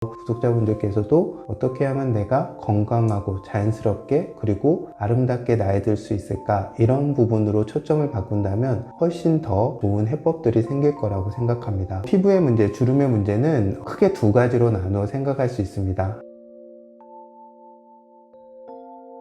구독자분들께서도 어떻게 하면 내가 건강하고 자연스럽게 그리고 아름답게 나이 들 수 있을까, 이런 부분으로 초점을 바꾼다면 훨씬 더 좋은 해법들이 생길 거라고 생각합니다. 피부의 문제, 주름의 문제는 크게 두 가지로 나누어 생각할 수 있습니다.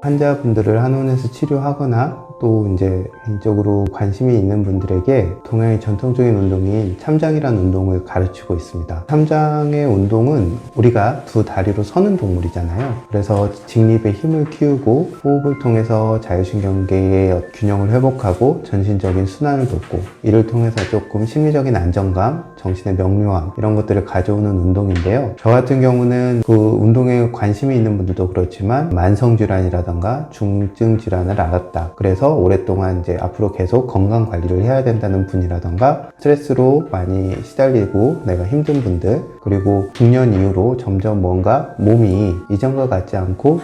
환자분들을 한의원에서 치료하거나 또 이제 개인적으로 관심이 있는 분들에게 동양의 전통적인 운동인 참장이라는 운동을 가르치고 있습니다. 참장의 운동은 우리가 두 다리로 서는 동물이잖아요. 그래서 직립의 힘을 키우고 호흡을 통해서 자율신경계의 균형을 회복하고 전신적인 순환을 돕고, 이를 통해서 조금 심리적인 안정감, 정신의 명료함, 이런 것들을 가져오는 운동인데요. 저 같은 경우는 그 운동에 관심이 있는 분들도 그렇지만 만성질환이라던가 중증질환을 앓았다, 그래서 오랫동안 이제 앞으로 계속 건강 관리를 해야 된다는 분이라던가, 스트레스로 많이 시달리고 내가 힘든 분들, 그리고 중년 이후로 점점 뭔가 몸이 이전과 같지 않고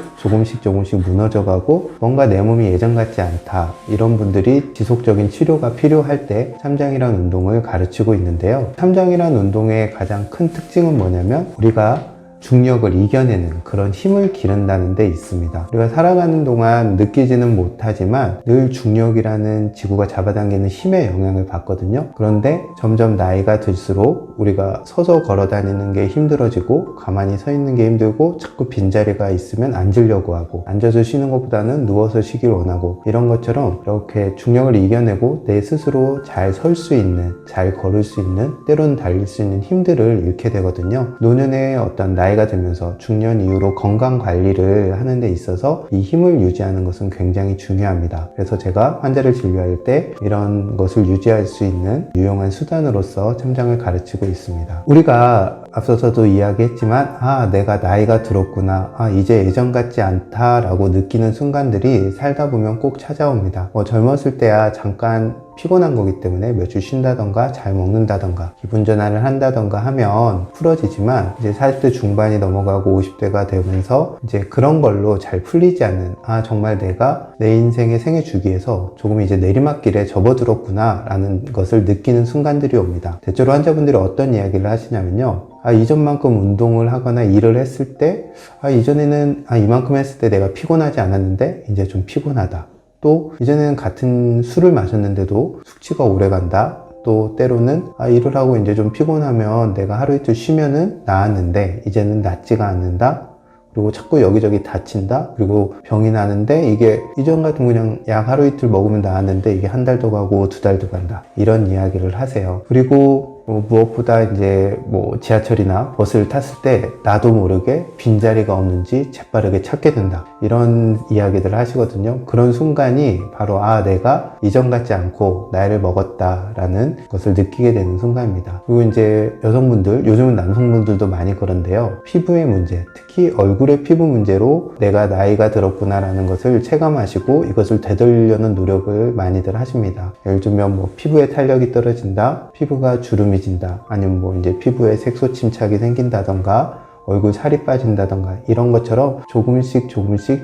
조금씩 무너져가고 뭔가 내 몸이 예전 같지 않다, 이런 분들이 지속적인 치료가 필요할 때 참장이라는 운동을 가르치고 있는데요. 참장이라는 운동의 가장 큰 특징은 뭐냐면 우리가 중력을 이겨내는 그런 힘을 기른다는 데 있습니다. 우리가 살아가는 동안 느끼지는 못하지만 늘 중력이라는 지구가 잡아당기는 힘의 영향을 받거든요. 그런데 점점 나이가 들수록 우리가 서서 걸어 다니는 게 힘들어지고 가만히 서 있는 게 힘들고 자꾸 빈자리가 있으면 앉으려고 하고, 앉아서 쉬는 것보다는 누워서 쉬길 원하고, 이런 것처럼 이렇게 중력을 이겨내고 내 스스로 잘 설 수 있는, 잘 걸을 수 있는, 때로는 달릴 수 있는 힘들을 잃게 되거든요. 노년의 어떤 나이가 들면서 중년 이후로 건강 관리를 하는 데 있어서 이 힘을 유지하는 것은 굉장히 중요합니다. 그래서 제가 환자를 진료할 때 이런 것을 유지할 수 있는 유용한 수단으로서 참장을 가르치고 있습니다. 우리가 앞서서도 이야기했지만 내가 나이가 들었구나, 이제 예전 같지 않다 라고 느끼는 순간들이 살다 보면 꼭 찾아옵니다. 젊었을 때야 잠깐 피곤한 거기 때문에 며칠 쉰다던가 잘 먹는다던가 기분 전환을 한다던가 하면 풀어지지만, 이제 40대 중반이 넘어가고 50대가 되면서 이제 그런 걸로 잘 풀리지 않는, 정말 내가 내 인생의 생애 주기에서 조금 이제 내리막길에 접어들었구나 라는 것을 느끼는 순간들이 옵니다. 대체로 환자분들이 어떤 이야기를 하시냐면요, 이전만큼 운동을 하거나 일을 했을 때 이전에는 이만큼 했을 때 내가 피곤하지 않았는데 이제 좀 피곤하다, 또 이전에는 같은 술을 마셨는데도 숙취가 오래 간다, 또 때로는 일을 하고 이제 좀 피곤하면 내가 하루 이틀 쉬면은 나았는데 이제는 낫지가 않는다, 그리고 자꾸 여기저기 다친다, 그리고 병이 나는데 이게 이전 같으면 그냥 약 하루 이틀 먹으면 나았는데 이게 한 달도 가고 두 달도 간다, 이런 이야기를 하세요. 그리고 무엇보다 이제 지하철이나 버스를 탔을 때 나도 모르게 빈자리가 없는지 재빠르게 찾게 된다, 이런 이야기들을 하시거든요. 그런 순간이 바로 내가 이전 같지 않고 나이를 먹었다라는 것을 느끼게 되는 순간입니다. 그리고 이제 여성분들, 요즘은 남성분들도 많이 그런데요, 피부의 문제, 특히 얼굴의 피부 문제로 내가 나이가 들었구나라는 것을 체감하시고 이것을 되돌려는 노력을 많이들 하십니다. 예를 들면 피부에 탄력이 떨어진다, 피부가 주름이 진다, 아니면 이제 피부에 색소 침착이 생긴다던가 얼굴 살이 빠진다던가, 이런 것처럼 조금씩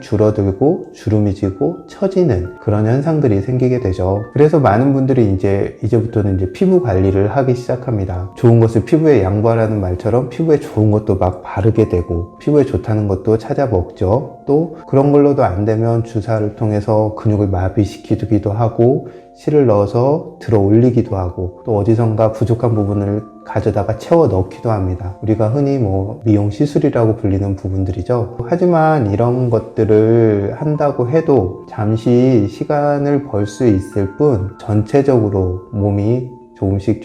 줄어들고 주름이 지고 처지는 그런 현상들이 생기게 되죠. 그래서 많은 분들이 이제부터는 피부 관리를 하기 시작합니다. 좋은 것을 피부에 양보하라는 말처럼 피부에 좋은 것도 막 바르게 되고 피부에 좋다는 것도 찾아 먹죠. 또 그런 걸로도 안 되면 주사를 통해서 근육을 마비시키기도 하고 실을 넣어서 들어 올리기도 하고, 또 어디선가 부족한 부분을 가져다가 채워 넣기도 합니다. 우리가 흔히 미용 시술이라고 불리는 부분들이죠. 하지만 이런 것들을 한다고 해도 잠시 시간을 벌 수 있을 뿐, 전체적으로 몸이 조금씩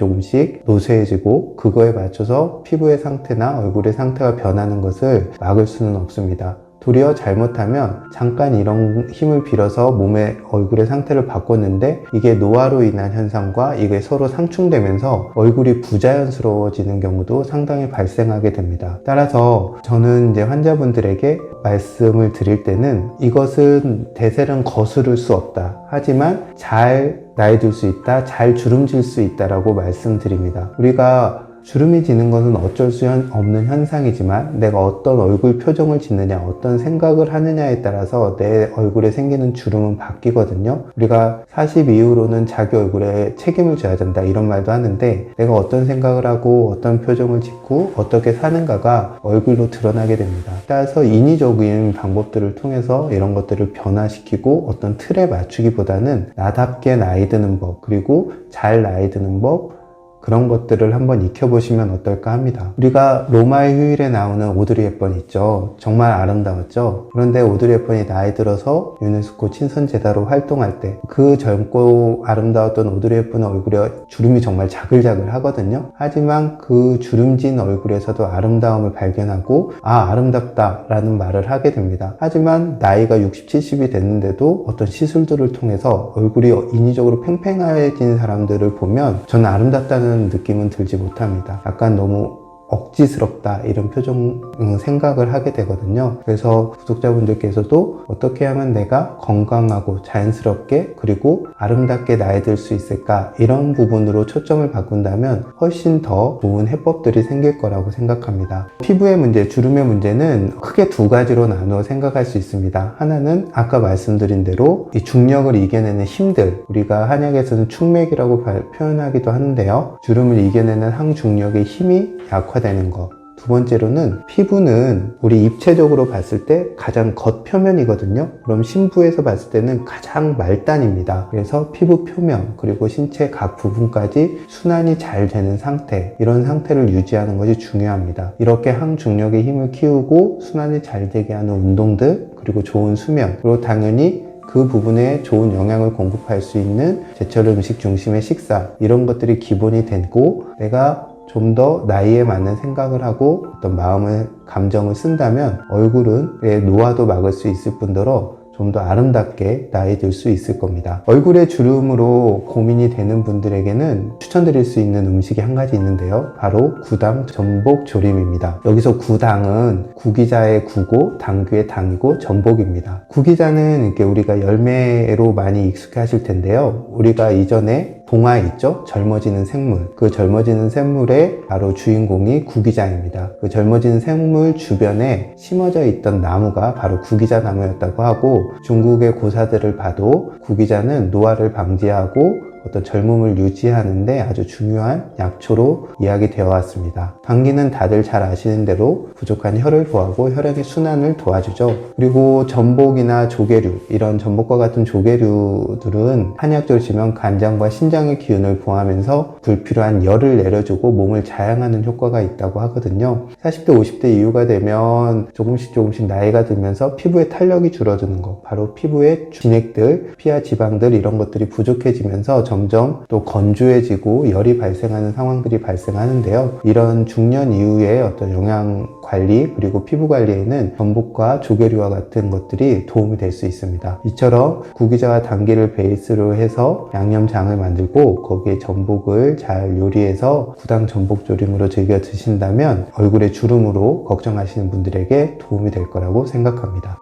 노쇠해지고 그거에 맞춰서 피부의 상태나 얼굴의 상태가 변하는 것을 막을 수는 없습니다. 도리어 잘못하면 잠깐 이런 힘을 빌어서 몸의 얼굴의 상태를 바꿨는데 이게 노화로 인한 현상과 이게 서로 상충되면서 얼굴이 부자연스러워지는 경우도 상당히 발생하게 됩니다. 따라서 저는 이제 환자분들에게 말씀을 드릴 때는 이것은 대세는 거스를 수 없다, 하지만 잘 나이 들 수 있다, 잘 주름질 수 있다라고 말씀드립니다. 우리가 주름이 지는 것은 어쩔 수 없는 현상이지만 내가 어떤 얼굴 표정을 짓느냐, 어떤 생각을 하느냐에 따라서 내 얼굴에 생기는 주름은 바뀌거든요. 우리가 40 이후로는 자기 얼굴에 책임을 져야 된다 이런 말도 하는데, 내가 어떤 생각을 하고 어떤 표정을 짓고 어떻게 사는가가 얼굴로 드러나게 됩니다. 따라서 인위적인 방법들을 통해서 이런 것들을 변화시키고 어떤 틀에 맞추기보다는 나답게 나이 드는 법, 그리고 잘 나이 드는 법, 그런 것들을 한번 익혀보시면 어떨까 합니다. 우리가 로마의 휴일에 나오는 오드리 헵번 있죠. 정말 아름다웠죠. 그런데 오드리 헵번이 나이 들어서 유네스코 친선제자로 활동할 때 그 젊고 아름다웠던 오드리 헵번의 얼굴에 주름이 정말 자글자글 하거든요. 하지만 그 주름진 얼굴에서도 아름다움을 발견하고 아름답다 라는 말을 하게 됩니다. 하지만 나이가 60, 70이 됐는데도 어떤 시술들을 통해서 얼굴이 인위적으로 팽팽해진 사람들을 보면 저는 아름답다는 느낌은 들지 못합니다. 약간 너무 억지스럽다 이런 표정 생각을 하게 되거든요. 그래서 구독자분들께서도 어떻게 하면 내가 건강하고 자연스럽게 그리고 아름답게 나이 들 수 있을까, 이런 부분으로 초점을 바꾼다면 훨씬 더 좋은 해법들이 생길 거라고 생각합니다. 피부의 문제, 주름의 문제는 크게 두 가지로 나누어 생각할 수 있습니다. 하나는 아까 말씀드린 대로 이 중력을 이겨내는 힘들, 우리가 한약에서는 충맥이라고 표현하기도 하는데요. 주름을 이겨내는 항중력의 힘이 약화되는 것. 두 번째로는 피부는 우리 입체적으로 봤을 때 가장 겉표면이거든요. 그럼 신부에서 봤을 때는 가장 말단입니다. 그래서 피부 표면 그리고 신체 각 부분까지 순환이 잘 되는 상태, 이런 상태를 유지하는 것이 중요합니다. 이렇게 항중력의 힘을 키우고 순환이 잘 되게 하는 운동들, 그리고 좋은 수면, 그리고 당연히 그 부분에 좋은 영양을 공급할 수 있는 제철 음식 중심의 식사, 이런 것들이 기본이 되고, 내가 좀 더 나이에 맞는 생각을 하고 어떤 마음을, 감정을 쓴다면 얼굴은 노화도 막을 수 있을 뿐더러 좀 더 아름답게 나이 들 수 있을 겁니다. 얼굴에 주름으로 고민이 되는 분들에게는 추천드릴 수 있는 음식이 한 가지 있는데요. 바로 구당 전복조림입니다. 여기서 구당은 구기자의 구고 당귀의 당이고 전복입니다. 구기자는 이렇게 우리가 열매로 많이 익숙해 하실 텐데요. 우리가 이전에 동화 있죠? 젊어지는 생물. 그 젊어지는 생물의 바로 주인공이 구기자입니다. 그 젊어지는 생물 주변에 심어져 있던 나무가 바로 구기자 나무였다고 하고, 중국의 고사들을 봐도 구기자는 노화를 방지하고 어떤 젊음을 유지하는데 아주 중요한 약초로 이야기되어 왔습니다. 당귀는 다들 잘 아시는 대로 부족한 혈을 보하고 혈액의 순환을 도와주죠. 그리고 전복이나 조개류, 이런 전복과 같은 조개류들은 한약적으로 치면 간장과 신장의 기운을 보하면서 불필요한 열을 내려주고 몸을 자양하는 효과가 있다고 하거든요. 40대, 50대 이후가 되면 조금씩 나이가 들면서 피부의 탄력이 줄어드는 것, 바로 피부의 진액들, 피하 지방들, 이런 것들이 부족해지면서 점점 또 건조해지고 열이 발생하는 상황들이 발생하는데요. 이런 중년 이후에 어떤 영양 관리 그리고 피부 관리에는 전복과 조개류와 같은 것들이 도움이 될 수 있습니다. 이처럼 구기자와 당귀를 베이스로 해서 양념장을 만들고 거기에 전복을 잘 요리해서 구당 전복조림으로 즐겨 드신다면 얼굴에 주름으로 걱정하시는 분들에게 도움이 될 거라고 생각합니다.